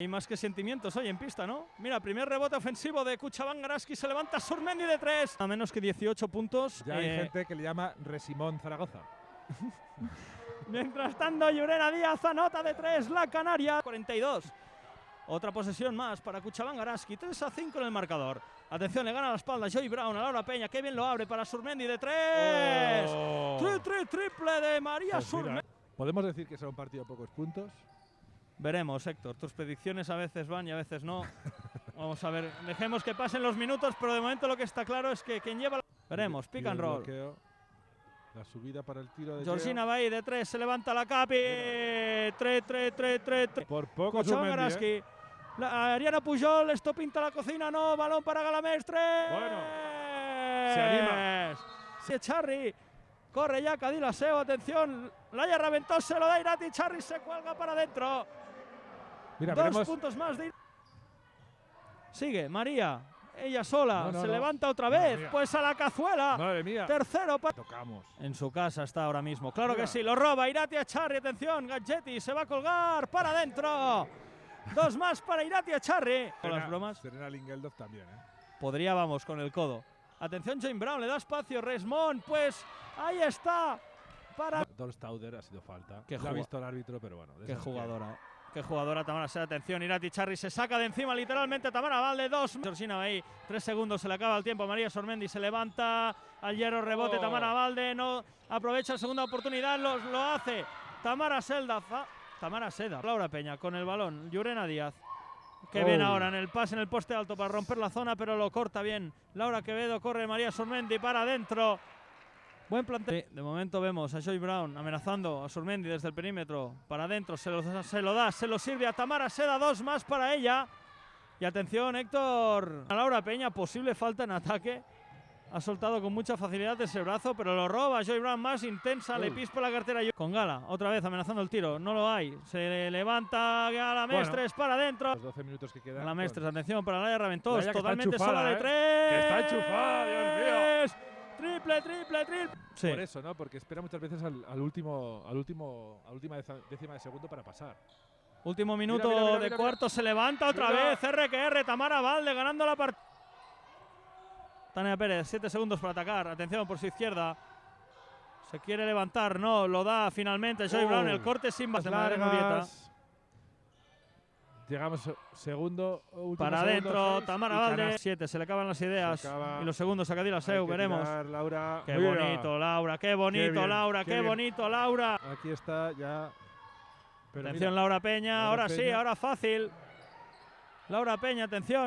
Hay más que sentimientos hoy en pista, ¿no? Mira, primer rebote ofensivo de Kuchaban Garaski, se levanta Surmendi de 3. A menos que 18 puntos. Ya hay gente que le llama Resimón Zaragoza. Mientras tanto, Llurena Díaz anota de 3, la Canaria. 42. Otra posesión más para Kuchaban Garaski, 3-5 en el marcador. Atención, le gana la espalda Joey Brown a Laura Peña, que bien lo abre para Surmendi de 3. Triple de María Surmendi. ¿Podemos decir que será un partido de pocos puntos? Veremos, Héctor. Tus predicciones a veces van y a veces no. Vamos a ver. Dejemos que pasen los minutos, pero de momento lo que está claro es que quien lleva... Veremos, pick and roll. Bloqueo, la subida para el tiro de Georgina Bahí de 3, se levanta la Capi. 3. Por poco Kuchaban Garaski. Ariana Pujol, esto pinta la cocina, no. Balón para Galamestre. Bueno, se anima. Sí, Charri. Corre ya Cadila Seo, atención. Laia Raventós se lo da Irati, Charri se cuelga para adentro. Mira, 2 puntos más de... Sigue María, ella sola, se levanta otra vez, pues a la cazuela. Madre mía. Tercero para... Tocamos. En su casa está ahora mismo, claro que sí, lo roba Irati a Charri, atención, Gadgetti se va a colgar para adentro. 2 más para Irati a Charri. Con las bromas. Serena Lingeldorf también, Podría, vamos, con el codo. Atención, Jane Brown, le da espacio, Resmond, pues ahí está. Para... Dorstauder ha sido falta. Lo ha visto el árbitro, pero bueno. Qué jugadora. Qué jugadora Tamara Seda, atención, Irati Charri se saca de encima literalmente Tamara Valde, 2. Georgina Bahí, 3 segundos, se le acaba el tiempo, María Surmendi se levanta, al hierro rebote Tamara Valde, no aprovecha la segunda oportunidad, lo hace Tamara Seda, Laura Peña con el balón, Llurena Díaz. Qué bien ahora en el pase en el poste alto para romper la zona, pero lo corta bien. Laura Quevedo, corre María Surmendi para adentro. Buen plantel. Sí, de momento vemos a Joy Brown amenazando a Surmendi desde el perímetro. Para adentro, se lo sirve a Tamara Seda, 2 más para ella. Y atención, Héctor. A Laura Peña, posible falta en ataque. Ha soltado con mucha facilidad ese brazo, pero lo roba. Joy Brown más intensa, le pispa la cartera. Con Gala, otra vez amenazando el tiro. No lo hay. Se levanta Galamestres para adentro. Los 12 minutos que quedan. Galamestres, atención para Laia Raventós. Totalmente sola de 3. Que está enchufada, Dios mío. Triple. Sí. Por eso, ¿no? Porque espera muchas veces a la última décima de segundo para pasar. Último minuto de cuarto, se levanta otra vez. RQR, Tamara Valde ganando la partida. Tania Pérez, 7 segundos para atacar. Atención por su izquierda. Se quiere levantar, no, lo da finalmente. Joy Brown, el corte sin base. Llegamos segundo, para adentro, Tamara Valde. 7, se le acaban las ideas. Y los segundos a Cadila Seu, veremos. Laura. Qué bonito, Laura, qué bonito, Laura, qué bonito, Laura. Aquí está ya. Pero atención, Laura Peña, ahora sí, ahora fácil. Laura Peña, atención.